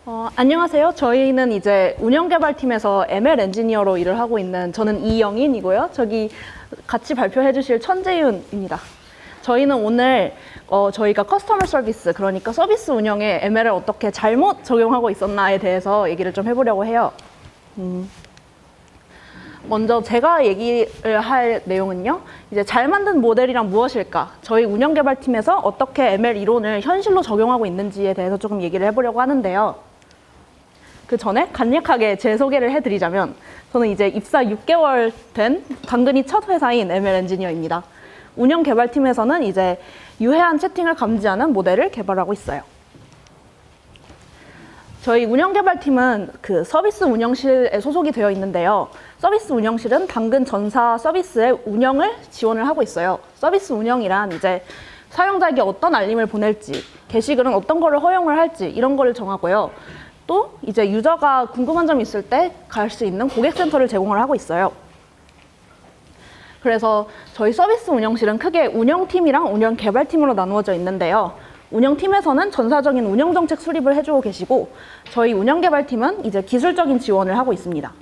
안녕하세요. 저희는 이제 운영개발팀에서 ML 엔지니어로 일을 하고 있는 저는 이영인이고요. 저기 같이 발표해 주실 천재윤입니다. 저희는 오늘 저희가 커스터머 서비스, 그러니까 서비스 운영에 ML을 어떻게 잘못 적용하고 있었나에 대해서 얘기를 좀 해보려고 해요. 먼저 제가 얘기를 할 내용은요, 이제 잘 만든 모델이란 무엇일까? 저희 운영개발팀에서 어떻게 ML 이론을 현실로 적용하고 있는지에 대해서 조금 얘기를 해보려고 하는데요. 그 전에 간략하게 제 소개를 해드리자면, 저는 이제 입사 6개월 된 당근이 첫 회사인 ML 엔지니어입니다. 운영개발팀에서는 이제 유해한 채팅을 감지하는 모델을 개발하고 있어요. 저희 운영개발팀은 그 서비스 운영실에 소속이 되어 있는데요. 서비스 운영실은 당근 전사 서비스의 운영을 지원을 하고 있어요. 서비스 운영이란 이제 사용자에게 어떤 알림을 보낼지, 게시글은 어떤 거를 허용을 할지 이런 거를 정하고요. 또 이제 유저가 궁금한 점이 있을 때 갈 수 있는 고객센터를 제공을 하고 있어요. 그래서 저희 서비스 운영실은 크게 운영팀이랑 운영개발팀으로 나누어져 있는데요. 운영팀에서는 전사적인 운영정책 수립을 해주고 계시고, 저희 운영개발팀은 이제 기술적인 지원을 하고 있습니다.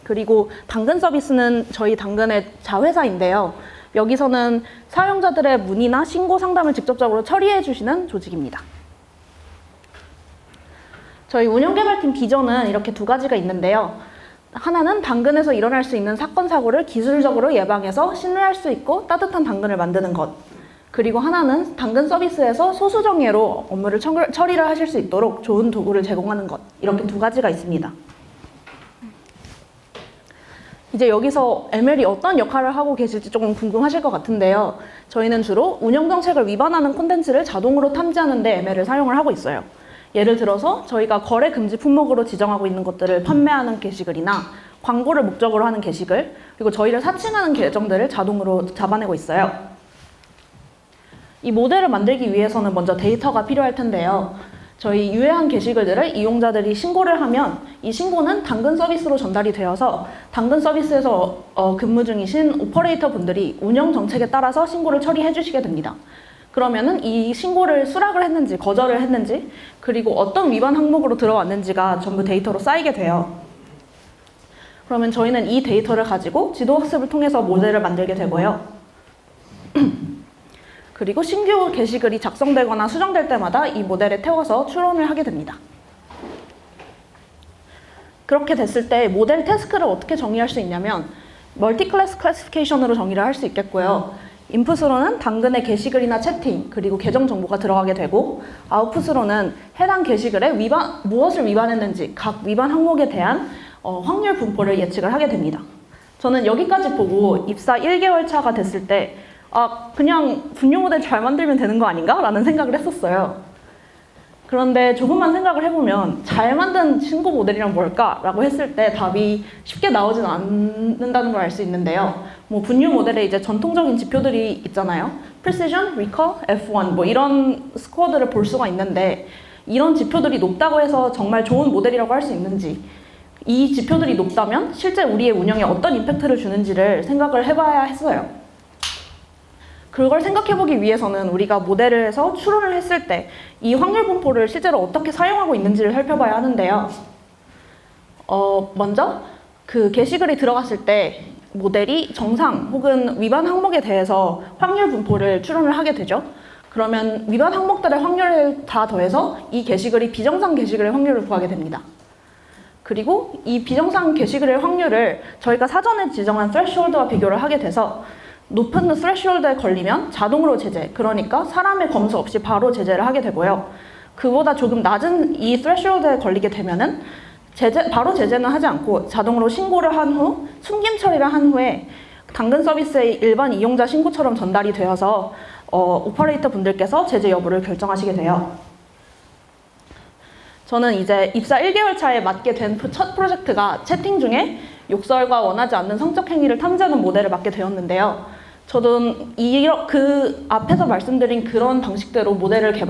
그리고 당근 서비스는 저희 당근의 자회사인데요. 여기서는 사용자들의 문의나 신고 상담을 직접적으로 처리해 주시는 조직입니다. 저희 운영개발팀 비전은 이렇게 두 가지가 있는데요. 하나는 당근에서 일어날 수 있는 사건, 사고를 기술적으로 예방해서 신뢰할 수 있고 따뜻한 당근을 만드는 것. 그리고 하나는 당근 서비스에서 소수정예로 업무를 처리를 하실 수 있도록 좋은 도구를 제공하는 것. 이렇게 두 가지가 있습니다. 이제 여기서 ML이 어떤 역할을 하고 계실지 조금 궁금하실 것 같은데요. 저희는 주로 운영정책을 위반하는 콘텐츠를 자동으로 탐지하는 데 ML을 사용을 하고 있어요. 예를 들어서 저희가 거래 금지 품목으로 지정하고 있는 것들을 판매하는 게시글이나 광고를 목적으로 하는 게시글, 그리고 저희를 사칭하는 계정들을 자동으로 잡아내고 있어요. 이 모델을 만들기 위해서는 먼저 데이터가 필요할 텐데요. 저희 유해한 게시글들을 이용자들이 신고를 하면 이 신고는 당근 서비스로 전달이 되어서 당근 서비스에서 근무 중이신 오퍼레이터 분들이 운영 정책에 따라서 신고를 처리해 주시게 됩니다. 그러면은 이 신고를 수락을 했는지 거절을 했는지, 그리고 어떤 위반 항목으로 들어왔는지가 전부 데이터로 쌓이게 돼요. 그러면 저희는 이 데이터를 가지고 지도학습을 통해서 모델을 만들게 되고요. 그리고 신규 게시글이 작성되거나 수정될 때마다 이 모델에 태워서 추론을 하게 됩니다. 그렇게 됐을 때 모델 태스크를 어떻게 정의할 수 있냐면 멀티 클래스 클래시피케이션으로 정의를 할 수 있겠고요. 인풋으로는 당근의 게시글이나 채팅, 그리고 계정 정보가 들어가게 되고, 아웃풋으로는 해당 게시글에 무엇을 위반했는지 각 위반 항목에 대한 확률 분포를 예측을 하게 됩니다. 저는 여기까지 보고 입사 1개월 차가 됐을 때 그냥 분류 모델 잘 만들면 되는 거 아닌가? 라는 생각을 했었어요. 그런데 조금만 생각을 해보면 잘 만든 신고 모델이란 뭘까? 라고 했을 때 답이 쉽게 나오지는 않는다는 걸 알 수 있는데요. 분류 모델에 이제 전통적인 지표들이 있잖아요. Precision, Recall, F1 이런 스코어들을 볼 수가 있는데, 이런 지표들이 높다고 해서 정말 좋은 모델이라고 할 수 있는지, 이 지표들이 높다면 실제 우리의 운영에 어떤 임팩트를 주는지를 생각을 해봐야 했어요. 그걸 생각해보기 위해서는 우리가 모델을 해서 추론을 했을 때 이 확률 분포를 실제로 어떻게 사용하고 있는지를 살펴봐야 하는데요. 먼저 그 게시글이 들어갔을 때 모델이 정상 혹은 위반 항목에 대해서 확률 분포를 추론을 하게 되죠. 그러면 위반 항목들의 확률을 다 더해서 이 게시글이 비정상 게시글의 확률을 구하게 됩니다. 그리고 이 비정상 게시글의 확률을 저희가 사전에 지정한 threshold와 비교를 하게 돼서 높은 스레시홀드에 걸리면 자동으로 제재, 그러니까 사람의 검수 없이 바로 제재를 하게 되고요. 그보다 조금 낮은 이 스레시홀드에 걸리게 되면은 바로 제재는 하지 않고 자동으로 신고를 한 후, 숨김 처리를 한 후에 당근 서비스의 일반 이용자 신고처럼 전달이 되어서 오퍼레이터 분들께서 제재 여부를 결정하시게 돼요. 저는 이제 입사 1개월 차에 맡게 된 첫 프로젝트가 채팅 중에 욕설과 원하지 않는 성적 행위를 탐지하는 모델을 맡게 되었는데요. 저도 그 앞에서 말씀드린 그런 방식대로 모델을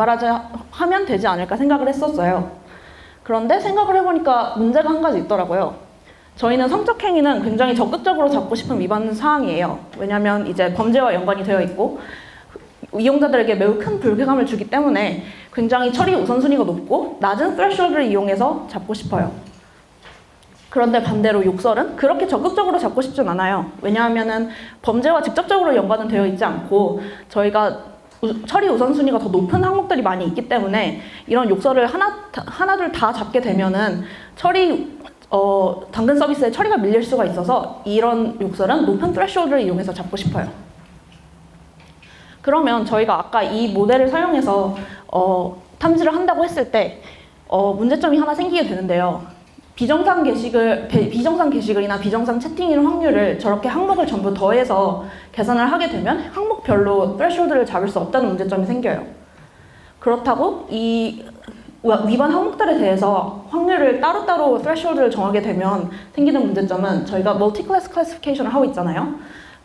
하면 되지 않을까 생각을 했었어요. 그런데 생각을 해보니까 문제가 한 가지 있더라고요. 저희는 성적 행위는 굉장히 적극적으로 잡고 싶은 위반 사항이에요. 왜냐하면 이제 범죄와 연관이 되어 있고 이용자들에게 매우 큰 불쾌감을 주기 때문에 굉장히 처리 우선순위가 높고 낮은 threshold를 이용해서 잡고 싶어요. 그런데 반대로 욕설은 그렇게 적극적으로 잡고 싶진 않아요. 왜냐하면은 범죄와 직접적으로 연관은 되어 있지 않고 저희가 처리 우선순위가 더 높은 항목들이 많이 있기 때문에 이런 욕설을 하나둘 다 잡게 되면은 당근 서비스의 처리가 밀릴 수가 있어서 이런 욕설은 높은 threshold를 이용해서 잡고 싶어요. 그러면 저희가 아까 이 모델을 사용해서 탐지를 한다고 했을 때 문제점이 하나 생기게 되는데요. 비정상 게시글이나 비정상 채팅일 확률을 저렇게 항목을 전부 더해서 계산을 하게 되면 항목별로 threshold를 잡을 수 없다는 문제점이 생겨요. 그렇다고 이 위반 항목들에 대해서 확률을 따로따로 threshold를 정하게 되면 생기는 문제점은 저희가 multi-class classification을 하고 있잖아요.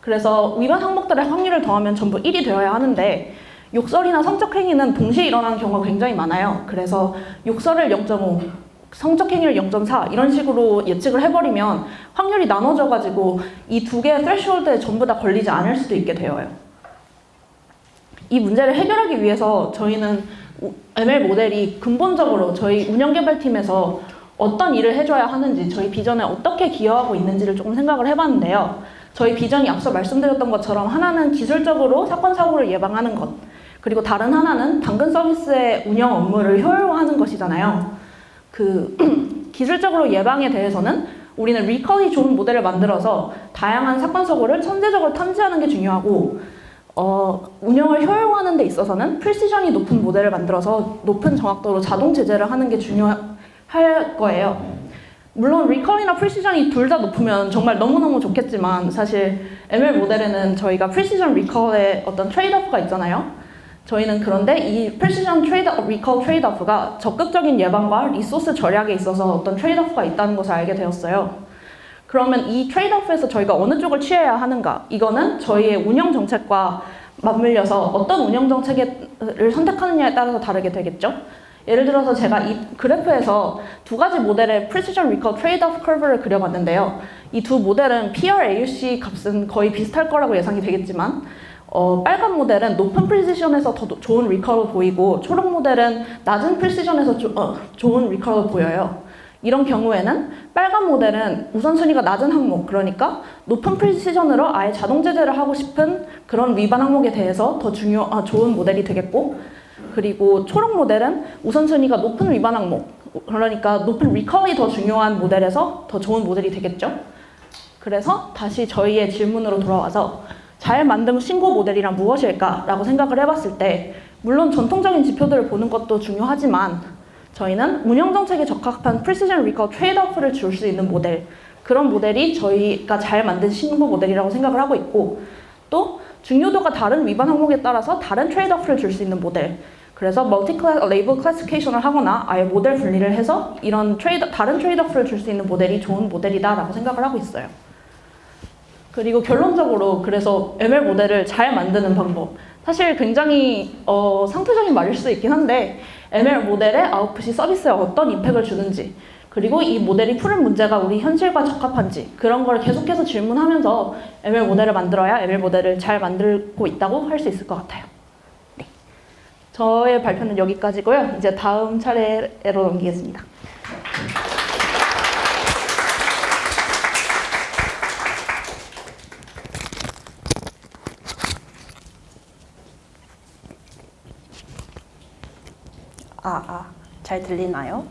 그래서 위반 항목들의 확률을 더하면 전부 1이 되어야 하는데 욕설이나 성적 행위는 동시에 일어나는 경우가 굉장히 많아요. 그래서 욕설을 0.5, 성적 행위를 0.4 이런 식으로 예측을 해버리면 확률이 나눠져가지고 이 두 개의 threshold에 전부 다 걸리지 않을 수도 있게 되어요. 이 문제를 해결하기 위해서 저희는 ML 모델이 근본적으로 저희 운영개발팀에서 어떤 일을 해줘야 하는지, 저희 비전에 어떻게 기여하고 있는지를 조금 생각을 해봤는데요. 저희 비전이 앞서 말씀드렸던 것처럼 하나는 기술적으로 사건, 사고를 예방하는 것, 그리고 다른 하나는 당근 서비스의 운영 업무를 효율화하는 것이잖아요. 기술적으로 예방에 대해서는 우리는 리컬이 좋은 모델을 만들어서 다양한 사건, 사고를 천재적으로 탐지하는 게 중요하고 운영을 효율화하는 데 있어서는 프리시전이 높은 모델을 만들어서 높은 정확도로 자동 제재를 하는 게 중요할 거예요. 물론 리컬이나 프리시전이 둘 다 높으면 정말 너무너무 좋겠지만 사실 ML 모델에는 저희가 프리시전 리컬의 어떤 트레이드오프가 있잖아요. 저희는 그런데 이 프리시전 리컬 트레이드오프가 적극적인 예방과 리소스 절약에 있어서 어떤 트레이드오프가 있다는 것을 알게 되었어요. 그러면 이 트레이드오프에서 저희가 어느 쪽을 취해야 하는가? 이거는 저희의 운영 정책과 맞물려서 어떤 운영 정책을 선택하느냐에 따라서 다르게 되겠죠. 예를 들어서 제가 이 그래프에서 두 가지 모델의 Precision Recall Trade-off Curve를 그려봤는데요. 이 두 모델은 PR-AUC 값은 거의 비슷할 거라고 예상이 되겠지만 빨간 모델은 높은 프리시전에서 더 좋은 리컬을 보이고 초록 모델은 낮은 프리시전에서 좋은 리컬을 보여요. 이런 경우에는 빨간 모델은 우선순위가 낮은 항목, 그러니까 높은 프리시전으로 아예 자동 제재를 하고 싶은 그런 위반 항목에 대해서 더 좋은 모델이 되겠고, 그리고 초록 모델은 우선순위가 높은 위반 항목, 그러니까 높은 리컬이 더 중요한 모델에서 더 좋은 모델이 되겠죠. 그래서 다시 저희의 질문으로 돌아와서 잘 만든 신고 모델이란 무엇일까? 라고 생각을 해봤을 때 물론 전통적인 지표들을 보는 것도 중요하지만 저희는 운영정책에 적합한 Precision Recall Trade-off를 줄 수 있는 모델, 그런 모델이 저희가 잘 만든 신고 모델이라고 생각을 하고 있고, 또 중요도가 다른 위반 항목에 따라서 다른 트레이드오프를 줄 수 있는 모델, 그래서 Multi-Label Classification을 하거나 아예 모델 분리를 해서 이런 다른 트레이드오프를 줄 수 있는 모델이 좋은 모델이다라고 생각을 하고 있어요. 그리고 결론적으로 그래서 ML 모델을 잘 만드는 방법, 사실 굉장히 상투적인 말일 수도 있긴 한데 ML 모델의 아웃풋이 서비스에 어떤 임팩을 주는지, 그리고 이 모델이 푸는 문제가 우리 현실과 적합한지, 그런 걸 계속해서 질문하면서 ML 모델을 만들어야 ML 모델을 잘 만들고 있다고 할 수 있을 것 같아요. 네. 저의 발표는 여기까지고요. 이제 다음 차례로 넘기겠습니다. 잘 들리나요?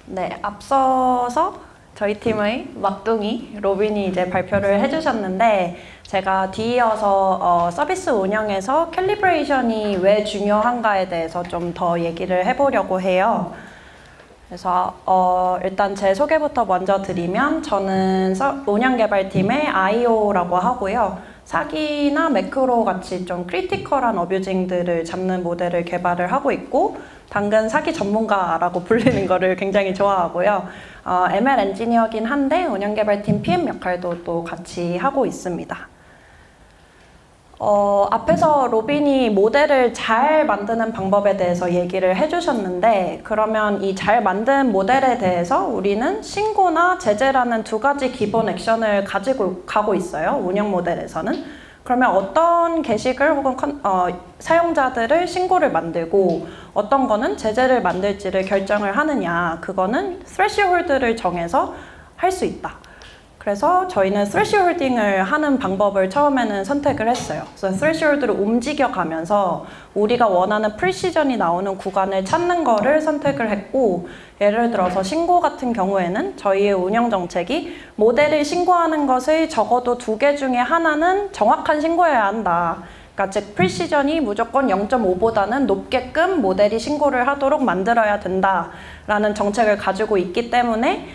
네, 앞서서 저희 팀의 막둥이 로빈이 이제 발표를 해주셨는데 제가 뒤이어서 서비스 운영에서 캘리브레이션이 왜 중요한가에 대해서 좀 더 얘기를 해보려고 해요. 그래서 일단 제 소개부터 먼저 드리면 저는 운영개발팀의 IO라고 하고요. 사기나 매크로 같이 좀 크리티컬한 어뷰징들을 잡는 모델을 개발을 하고 있고 당근 사기 전문가라고 불리는 거를 굉장히 좋아하고요. ML 엔지니어긴 한데 운영개발팀 PM 역할도 또 같이 하고 있습니다. 앞에서 로빈이 모델을 잘 만드는 방법에 대해서 얘기를 해주셨는데 그러면 이 잘 만든 모델에 대해서 우리는 신고나 제재라는 두 가지 기본 액션을 가지고 가고 있어요. 운영 모델에서는. 그러면 어떤 게시글 혹은 사용자들을 신고를 만들고 어떤 거는 제재를 만들지를 결정을 하느냐, 그거는 threshold를 정해서 할 수 있다. 그래서 저희는 thresholding을 하는 방법을 처음에는 선택을 했어요. 그래서 threshold를 움직여가면서 우리가 원하는 프리시전이 나오는 구간을 찾는 거를 선택을 했고, 예를 들어서 신고 같은 경우에는 저희의 운영 정책이 모델을 신고하는 것의 적어도 2개 중에 하나는 정확한 신고여야 한다. 그러니까 즉 프리시전이 무조건 0.5보다는 높게끔 모델이 신고를 하도록 만들어야 된다라는 정책을 가지고 있기 때문에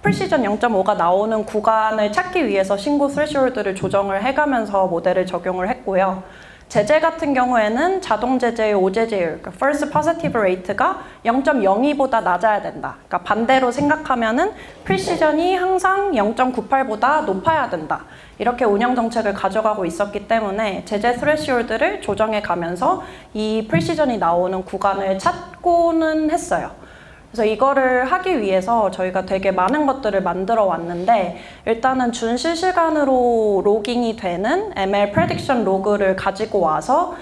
프리시전 0.5가 나오는 구간을 찾기 위해서 신고 스레시홀드를 조정을 해가면서 모델을 적용을 했고요. 제재 같은 경우에는 자동 제재의 오제재율, 그러니까 false positive rate가 0.02보다 낮아야 된다. 그러니까 반대로 생각하면은 프리시전이 항상 0.98보다 높아야 된다. 이렇게 운영 정책을 가져가고 있었기 때문에 제재 스레시홀드를 조정해 가면서 이 프리시전이 나오는 구간을 찾고는 했어요. 그래서 이거를 하기 위해서 저희가 되게 많은 것들을 만들어 왔는데, 일단은 준실시간으로 로깅이 되는 ML 프레딕션 로그를 가지고 와서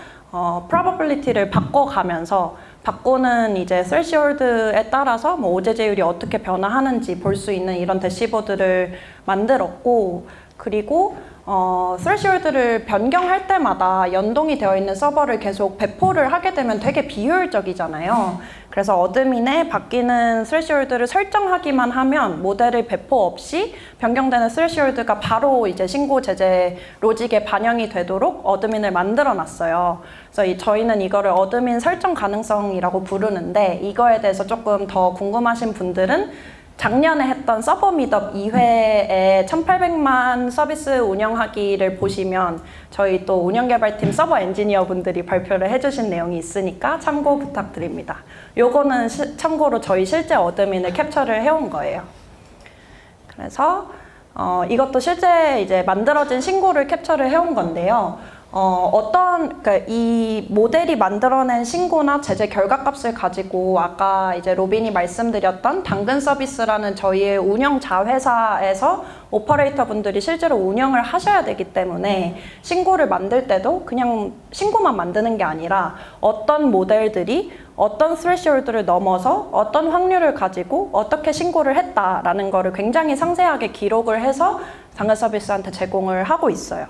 probability를 바꿔가면서, 바꾸는 이제 threshold에 따라서 뭐 오제제율이 어떻게 변화하는지 볼 수 있는 이런 대시보드를 만들었고, 그리고 threshold를 변경할 때마다 연동이 되어 있는 서버를 계속 배포를 하게 되면 되게 비효율적이잖아요. 그래서 어드민에 바뀌는 threshold를 설정하기만 하면 모델을 배포 없이 변경되는 threshold가 바로 이제 신고 제재 로직에 반영이 되도록 어드민을 만들어 놨어요. 그래서 저희는 이거를 어드민 설정 가능성이라고 부르는데, 이거에 대해서 조금 더 궁금하신 분들은 작년에 했던 서버 미덥 2회에 1800만 서비스 운영하기를 보시면 저희 또 운영개발팀 서버 엔지니어 분들이 발표를 해주신 내용이 있으니까 참고 부탁드립니다. 요거는 참고로 저희 실제 어드민을 캡처를 해온 거예요. 그래서 이것도 실제 이제 만들어진 신고를 캡처를 해온 건데요. 그러니까 이 모델이 만들어낸 신고나 제재 결과값을 가지고 아까 이제 로빈이 말씀드렸던 당근 서비스라는 저희의 운영 자회사에서 오퍼레이터 분들이 실제로 운영을 하셔야 되기 때문에 신고를 만들 때도 그냥 신고만 만드는 게 아니라 어떤 모델들이 어떤 스레시홀드를 넘어서 어떤 확률을 가지고 어떻게 신고를 했다라는 거를 굉장히 상세하게 기록을 해서 당근 서비스한테 제공을 하고 있어요.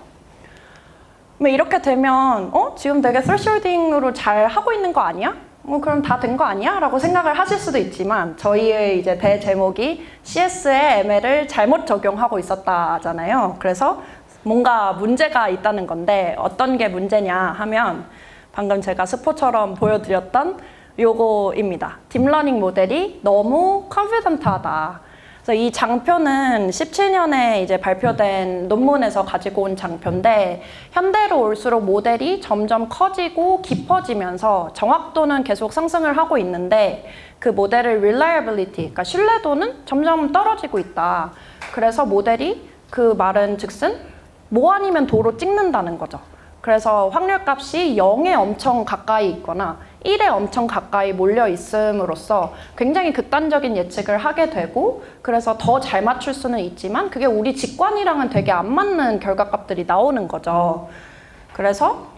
이렇게 되면 지금 되게 thresholding으로 잘 하고 있는 거 아니야? 그럼 다 된 거 아니야? 라고 생각을 하실 수도 있지만, 저희의 이제 대제목이 CS의 ML을 잘못 적용하고 있었다잖아요. 그래서 뭔가 문제가 있다는 건데, 어떤 게 문제냐 하면 방금 제가 스포처럼 보여드렸던 요거입니다. 딥러닝 모델이 너무 컨피던트하다. 그래서 이 장표는 17년에 이제 발표된 논문에서 가지고 온 장표인데, 현대로 올수록 모델이 점점 커지고 깊어지면서 정확도는 계속 상승을 하고 있는데 그 모델의 reliability, 그러니까 신뢰도는 점점 떨어지고 있다. 그래서 모델이 그 말은 즉슨 뭐 아니면 도로 찍는다는 거죠. 그래서 확률값이 0에 엄청 가까이 있거나 1에 엄청 가까이 몰려 있음으로써 굉장히 극단적인 예측을 하게 되고, 그래서 더 잘 맞출 수는 있지만 그게 우리 직관이랑은 되게 안 맞는 결과값들이 나오는 거죠. 그래서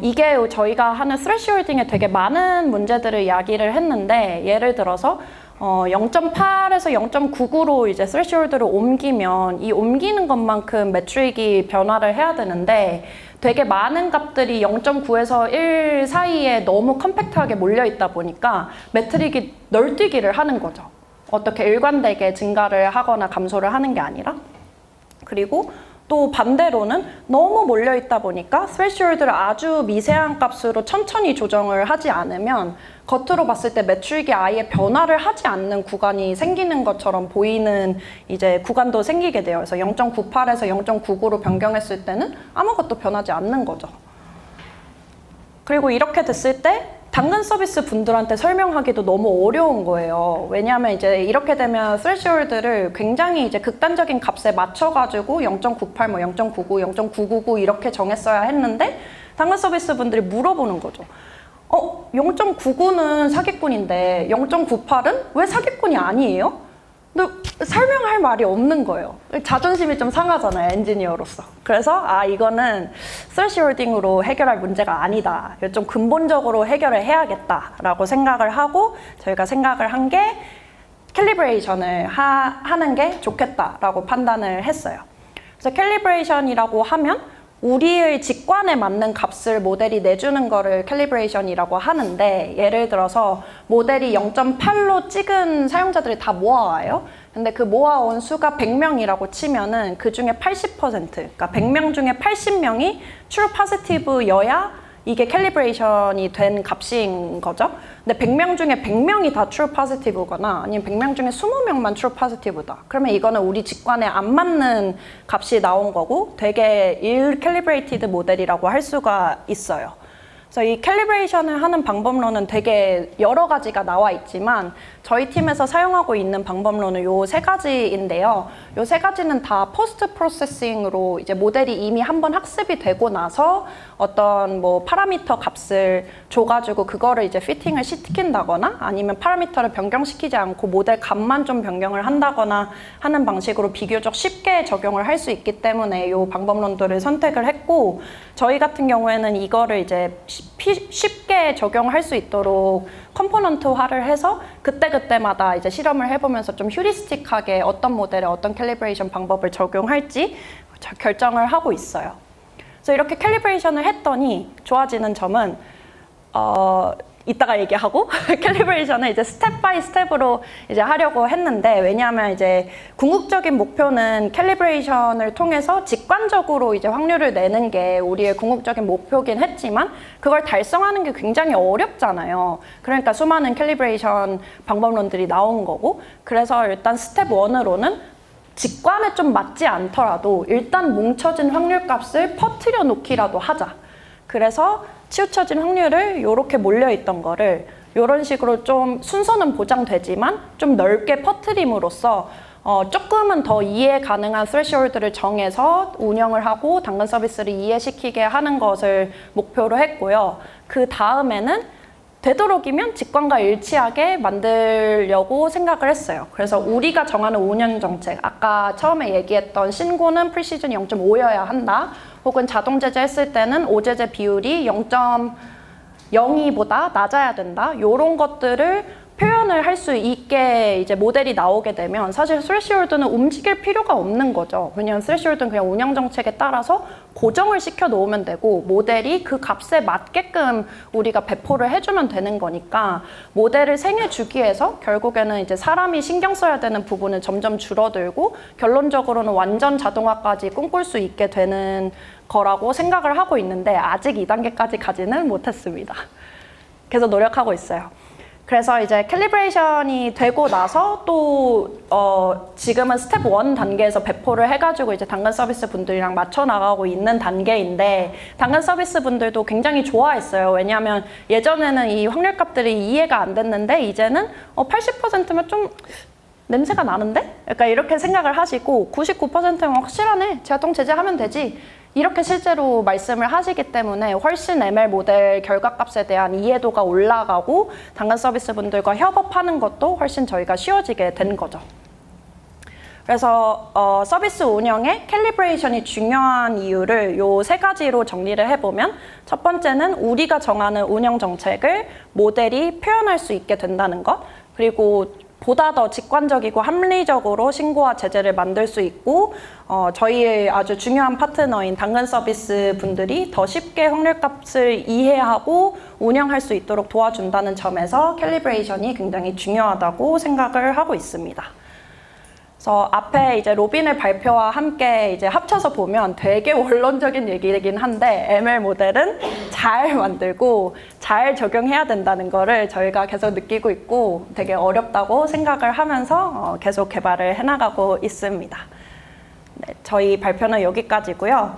이게 저희가 하는 스레시홀딩에 되게 많은 문제들을 이야기를 했는데, 예를 들어서 0.8에서 0.99로 이제 스레시홀드를 옮기면 이 옮기는 것만큼 매트릭이 변화를 해야 되는데, 되게 많은 값들이 0.9에서 1 사이에 너무 컴팩트하게 몰려 있다 보니까 매트릭이 널뛰기를 하는 거죠. 어떻게 일관되게 증가를 하거나 감소를 하는 게 아니라. 그리고 또 반대로는 너무 몰려 있다 보니까 스레시홀드를 아주 미세한 값으로 천천히 조정을 하지 않으면 겉으로 봤을 때 매트릭이 아예 변화를 하지 않는 구간이 생기는 것처럼 보이는 이제 구간도 생기게 돼요. 그래서 0.98에서 0.99로 변경했을 때는 아무것도 변하지 않는 거죠. 그리고 이렇게 됐을 때 당근 서비스 분들한테 설명하기도 너무 어려운 거예요. 왜냐하면 이제 이렇게 되면 스레시홀드를 굉장히 이제 극단적인 값에 맞춰가지고 0.98, 뭐 0.99, 0.999 이렇게 정했어야 했는데, 당근 서비스 분들이 물어보는 거죠. 0.99는 사기꾼인데 0.98은 왜 사기꾼이 아니에요? 근데 설명할 말이 없는 거예요. 자존심이 좀 상하잖아요, 엔지니어로서. 그래서 이거는 스레시홀딩으로 해결할 문제가 아니다. 이거 좀 근본적으로 해결을 해야겠다라고 생각을 하고 저희가 생각을 한 게 캘리브레이션을 하는 게 좋겠다라고 판단을 했어요. 그래서 캘리브레이션이라고 하면 우리의 직관에 맞는 값을 모델이 내주는 거를 캘리브레이션이라고 하는데, 예를 들어서 모델이 0.8로 찍은 사용자들이 다 모아와요. 근데 그 모아온 수가 100명이라고 치면은 그 중에 80%, 그러니까 100명 중에 80명이 true positive여야 이게 캘리브레이션이 된 값인 거죠. 근데 100명 중에 100명이 다 true positive거나 아니면 100명 중에 20명만 true positive다. 그러면 이거는 우리 직관에 안 맞는 값이 나온 거고 되게 ill-calibrated 모델이라고 할 수가 있어요. 그래서 이 캘리브레이션을 하는 방법론은 되게 여러 가지가 나와 있지만 저희 팀에서 사용하고 있는 방법론은 요 세 가지인데요. 요 세 가지는 다 포스트 프로세싱으로 이제 모델이 이미 한번 학습이 되고 나서 어떤 뭐 파라미터 값을 줘가지고 그거를 이제 피팅을 시킨다거나 아니면 파라미터를 변경시키지 않고 모델 값만 좀 변경을 한다거나 하는 방식으로 비교적 쉽게 적용을 할 수 있기 때문에 요 방법론들을 선택을 했고, 저희 같은 경우에는 이거를 이제 쉽게 적용할 수 있도록 컴포넌트화를 해서 그때그때마다 이제 실험을 해보면서 좀 휴리스틱하게 어떤 모델에 어떤 캘리브레이션 방법을 적용할지 결정을 하고 있어요. 그래서 이렇게 캘리브레이션을 했더니 좋아지는 점은 이따가 얘기하고 캘리브레이션을 이제 스텝 바이 스텝으로 이제 하려고 했는데, 왜냐하면 이제 궁극적인 목표는 캘리브레이션을 통해서 직관적으로 이제 확률을 내는 게 우리의 궁극적인 목표긴 했지만 그걸 달성하는 게 굉장히 어렵잖아요. 그러니까 수많은 캘리브레이션 방법론들이 나온 거고, 그래서 일단 스텝 1으로는 직관에 좀 맞지 않더라도 일단 뭉쳐진 확률값을 퍼뜨려 놓기라도 하자. 그래서 치우쳐진 확률을 이렇게 몰려있던 거를 이런 식으로 좀 순서는 보장되지만 좀 넓게 퍼뜨림으로써 조금은 더 이해 가능한 스레시홀드를 정해서 운영을 하고 당근 서비스를 이해시키게 하는 것을 목표로 했고요. 그 다음에는 되도록이면 직관과 일치하게 만들려고 생각을 했어요. 그래서 우리가 정하는 운영 정책, 아까 처음에 얘기했던 신고는 프리시즌 0.5여야 한다, 혹은 자동 제재했을 때는 오제재 비율이 0.02보다 낮아야 된다, 이런 것들을 표현을 할 수 있게 이제 모델이 나오게 되면 사실 스레시홀드는 움직일 필요가 없는 거죠. 왜냐하면 스레시홀드는 그냥 운영 정책에 따라서 고정을 시켜 놓으면 되고 모델이 그 값에 맞게끔 우리가 배포를 해주면 되는 거니까 모델을 생해주기 위해서 결국에는 이제 사람이 신경 써야 되는 부분은 점점 줄어들고 결론적으로는 완전 자동화까지 꿈꿀 수 있게 되는 거라고 생각을 하고 있는데 아직 2단계까지 가지는 못했습니다. 계속 노력하고 있어요. 그래서 이제 캘리브레이션이 되고 나서 또 지금은 스텝 1 단계에서 배포를 해가지고 이제 당근 서비스 분들이랑 맞춰 나가고 있는 단계인데, 당근 서비스 분들도 굉장히 좋아했어요. 왜냐하면 예전에는 이 확률값들이 이해가 안 됐는데 이제는 80%면 좀 냄새가 나는데? 약간 이렇게 생각을 하시고 99%면 확실하네, 자동 제재하면 되지, 이렇게 실제로 말씀을 하시기 때문에 훨씬 ML 모델 결과값에 대한 이해도가 올라가고 당근 서비스 분들과 협업하는 것도 훨씬 저희가 쉬워지게 된 거죠. 그래서 서비스 운영에 캘리브레이션이 중요한 이유를 요 세 가지로 정리를 해보면, 첫 번째는 우리가 정하는 운영 정책을 모델이 표현할 수 있게 된다는 것, 그리고 보다 더 직관적이고 합리적으로 신고와 제재를 만들 수 있고 저희의 아주 중요한 파트너인 당근 서비스 분들이 더 쉽게 확률값을 이해하고 운영할 수 있도록 도와준다는 점에서 캘리브레이션이 굉장히 중요하다고 생각을 하고 있습니다. 그래서 앞에 이제 로빈의 발표와 함께 이제 합쳐서 보면 되게 원론적인 얘기이긴 한데 ML 모델은 잘 만들고 잘 적용해야 된다는 거를 저희가 계속 느끼고 있고 되게 어렵다고 생각을 하면서 계속 개발을 해나가고 있습니다. 네, 저희 발표는 여기까지고요.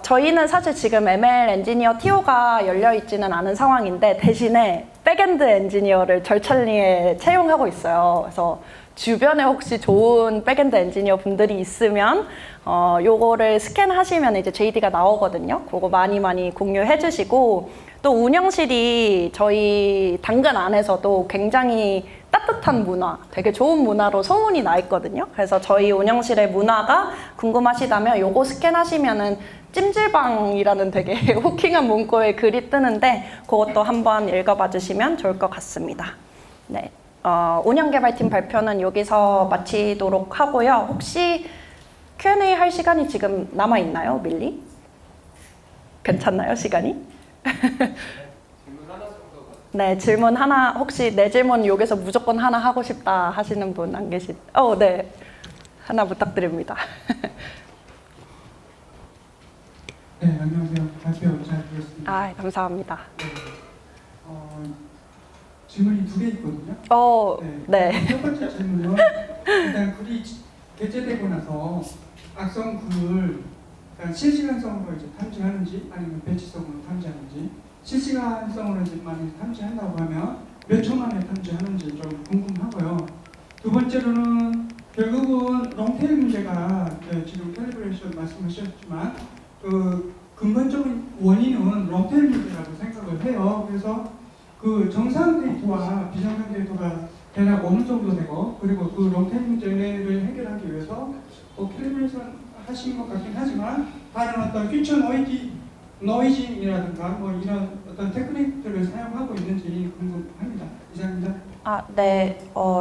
저희는 사실 지금 ML 엔지니어 TO가 열려있지는 않은 상황인데 대신에 백엔드 엔지니어를 절찬리에 채용하고 있어요. 그래서 주변에 혹시 좋은 백엔드 엔지니어 분들이 있으면 요거를 스캔하시면 이제 JD가 나오거든요. 그거 많이 공유해 주시고, 또 운영실이 저희 당근 안에서도 굉장히 따뜻한 문화, 되게 좋은 문화로 소문이 나 있거든요. 그래서 저희 운영실의 문화가 궁금하시다면 요거 스캔하시면은 찜질방이라는 되게 호킹한 문구에 글이 뜨는데 그것도 한번 읽어봐 주시면 좋을 것 같습니다. 네, 운영개발팀 발표는 여기서 마치도록 하고요. 혹시 Q&A 할 시간이 지금 남아있나요, 밀리? 괜찮나요, 시간이? 네, 질문 하나, 혹시 내 질문 여기서 무조건 하나 하고 싶다 하시는 분 안 계시? 네. 하나 부탁드립니다. 네, 안녕하세요. 발표 잘 들었습니다. 아, 감사합니다. 네. 질문이 두 개 있거든요. 네. 첫 번째 질문은 일단 글이 게재되고 나서 악성 글을 일단 실시간성으로 이제 탐지하는지 아니면 배치성으로 탐지하는지 실시간성으로 이제 많이 탐지한다고 하면 몇 초 만에 탐지하는지 좀 궁금하고요. 두 번째로는 결국은 롱테일 문제가 지금 캘리브레이션 말씀하셨지만 그 근본적인 원인은 롱테일 문제라고 생각을 해요. 그래서 그 정상 데이터와 비정상 데이터가 대략 어느 정도 되고 그리고 그 롱테일 문제를 해결하기 위해서 캘리브레이션 하신 것 같긴 하지만 다른 어떤 피처 노이징이라든가 뭐 이런 어떤 테크닉들을 사용하고 있는지 궁금합니다. 이상입니다. 네.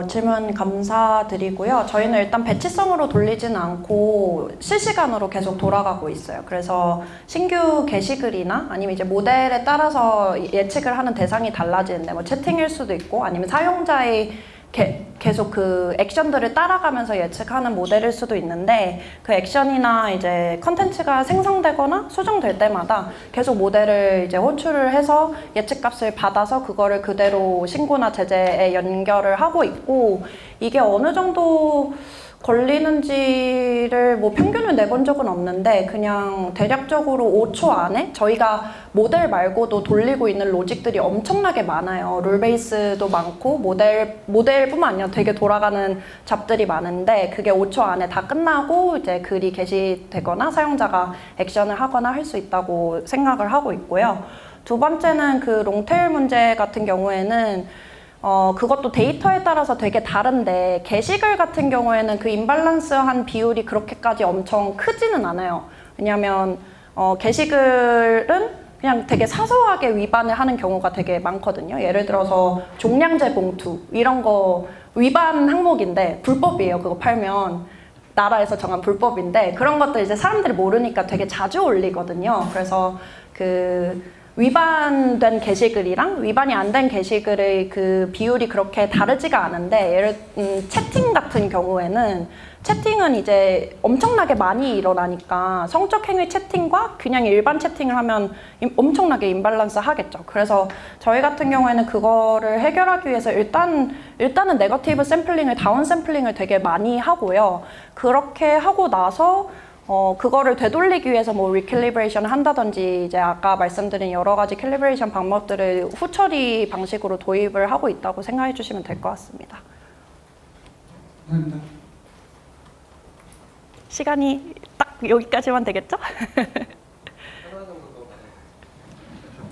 질문 감사드리고요. 저희는 일단 배치성으로 돌리지는 않고 실시간으로 계속 돌아가고 있어요. 그래서 신규 게시글이나 아니면 이제 모델에 따라서 예측을 하는 대상이 달라지는데 뭐 채팅일 수도 있고 아니면 사용자의 계속 그 액션들을 따라가면서 예측하는 모델일 수도 있는데 그 액션이나 이제 컨텐츠가 생성되거나 수정될 때마다 계속 모델을 이제 호출을 해서 예측값을 받아서 그거를 그대로 신고나 제재에 연결을 하고 있고 이게 어느 정도 걸리는지를 뭐 평균을 내본 적은 없는데 그냥 대략적으로 5초 안에 저희가 모델 말고도 돌리고 있는 로직들이 엄청나게 많아요. 룰베이스도 많고 모델뿐만 아니라 되게 돌아가는 잡들이 많은데 그게 5초 안에 다 끝나고 이제 글이 게시되거나 사용자가 액션을 하거나 할 수 있다고 생각을 하고 있고요. 두 번째는 그 롱테일 문제 같은 경우에는 그것도 데이터에 따라서 되게 다른데 게시글 같은 경우에는 그 임밸런스한 비율이 그렇게까지 엄청 크지는 않아요. 왜냐하면 게시글은 그냥 되게 사소하게 위반을 하는 경우가 되게 많거든요. 예를 들어서 종량제 봉투 이런 거 위반 항목인데 불법이에요. 그거 팔면 나라에서 정한 불법인데 그런 것들 이제 사람들이 모르니까 되게 자주 올리거든요. 그래서 그 위반된 게시글이랑 위반이 안 된 게시글의 그 비율이 그렇게 다르지가 않은데 채팅 같은 경우에는 채팅은 이제 엄청나게 많이 일어나니까 성적 행위 채팅과 그냥 일반 채팅을 하면 엄청나게 임밸런스 하겠죠. 그래서 저희 같은 경우에는 그거를 해결하기 위해서 일단은 네거티브 샘플링을 다운 샘플링을 되게 많이 하고요. 그렇게 하고 나서 그거를 되돌리기 위해서 뭐 리캘리브레이션을 한다든지 이제 아까 말씀드린 여러 가지 캘리브레이션 방법들을 후처리 방식으로 도입을 하고 있다고 생각해 주시면 될 것 같습니다. 감사합니다. 시간이 딱 여기까지만 되겠죠?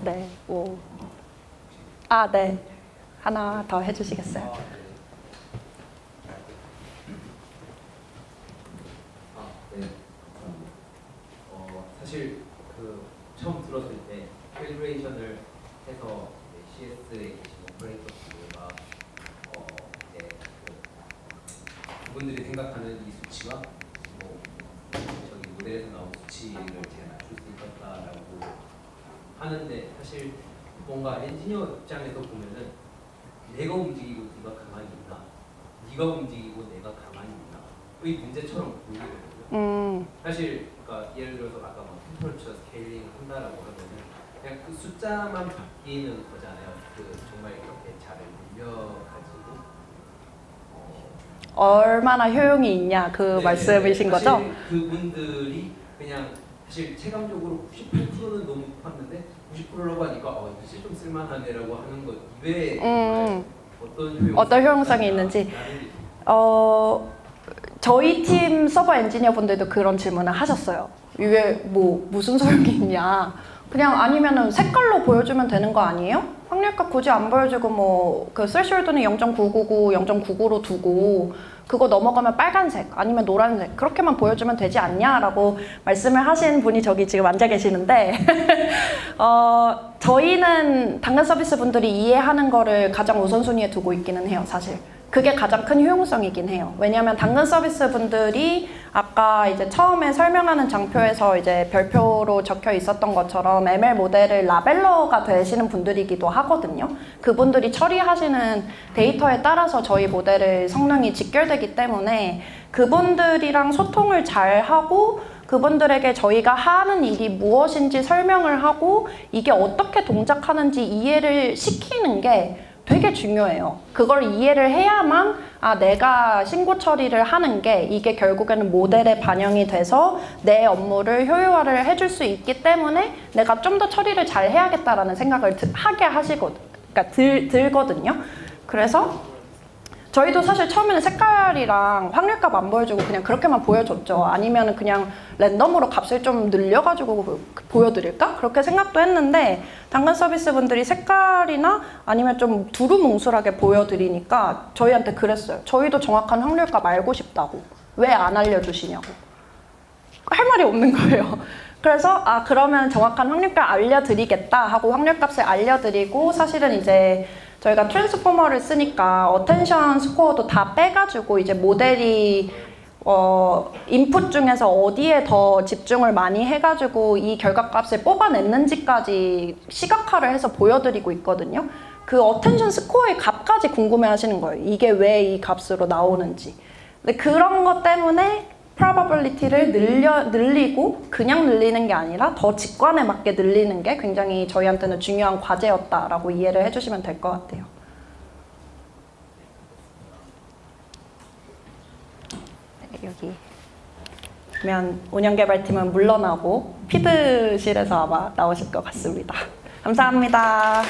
네, 네. 하나 더 해주시겠어요? 네. 사실 그 처음 들었을 때 캘리브레이션을 해서 CS에 계신 오퍼레이터가 그분들이 생각하는 이 수치와 뭐 저기 모델에서 나온 수치를 제가 맞출 수 있었다라고 하는데 사실 뭔가 엔지니어 입장에서 보면은 내가 움직이고 네가 가만히 있나, 네가 움직이고 내가 가만히 있나 의 문제처럼 보이거든요. 사실 그러니까 예를 들어서 아까 뭐 템퍼러처 스케일링 한다라고 하면은 그냥 그 숫자만 바뀌는 거잖아요. 그 정말 이렇게 잘 늘려가지고 얼마나 효용이 있냐 그 말씀이신 거죠? 사실 그분들이 그냥 사실 체감적으로 98%는 너무 높았는데 90%라고 하니까 이제 좀 쓸만하네라고 하는 것 이외에 어떤 효용성이 있는지 저희 팀 서버 엔지니어 분들도 그런 질문을 하셨어요. 이게 뭐 무슨 소용이 있냐. 그냥 아니면은 색깔로 보여주면 되는 거 아니에요? 확률값 굳이 안 보여주고 뭐 그 스레시홀드는 0.999, 0.99로 두고 그거 넘어가면 빨간색 아니면 노란색 그렇게만 보여주면 되지 않냐라고 말씀을 하신 분이 저기 지금 앉아 계시는데 저희는 당근 서비스 분들이 이해하는 거를 가장 우선순위에 두고 있기는 해요, 사실. 그게 가장 큰 효용성이긴 해요. 왜냐하면 당근 서비스 분들이 아까 이제 처음에 설명하는 장표에서 이제 별표로 적혀 있었던 것처럼 ML 모델을 라벨러가 되시는 분들이기도 하거든요. 그분들이 처리하시는 데이터에 따라서 저희 모델의 성능이 직결되기 때문에 그분들이랑 소통을 잘 하고 그분들에게 저희가 하는 일이 무엇인지 설명을 하고 이게 어떻게 동작하는지 이해를 시키는 게 되게 중요해요. 그걸 이해를 해야만 내가 신고 처리를 하는 게 이게 결국에는 모델에 반영이 돼서 내 업무를 효율화를 해줄 수 있기 때문에 내가 좀 더 처리를 잘 해야겠다라는 생각을 하게 들거든요. 그래서 저희도 사실 처음에는 색깔이랑 확률값 안 보여주고 그냥 그렇게만 보여줬죠. 아니면 그냥 랜덤으로 값을 좀 늘려가지고 보여드릴까? 그렇게 생각도 했는데 당근 서비스 분들이 색깔이나 아니면 좀 두루뭉술하게 보여드리니까 저희한테 그랬어요. 저희도 정확한 확률값 알고 싶다고. 왜 안 알려주시냐고. 할 말이 없는 거예요. 그래서 그러면 정확한 확률값 알려드리겠다 하고 확률값을 알려드리고 사실은 이제 저희가 트랜스포머를 쓰니까 어텐션 스코어도 다 빼가지고 이제 모델이 인풋 중에서 어디에 더 집중을 많이 해가지고 이 결과값을 뽑아냈는지까지 시각화를 해서 보여드리고 있거든요. 그 어텐션 스코어의 값까지 궁금해 하시는 거예요. 이게 왜 이 값으로 나오는지. 근데 그런 것 때문에 probability를 늘리고 그냥 늘리는 게 아니라 더 직관에 맞게 늘리는 게 굉장히 저희한테는 중요한 과제였다라고 이해를 해주시면 될 것 같아요. 네, 여기 그러면 운영개발팀은 물러나고 피드실에서 아마 나오실 것 같습니다. 감사합니다.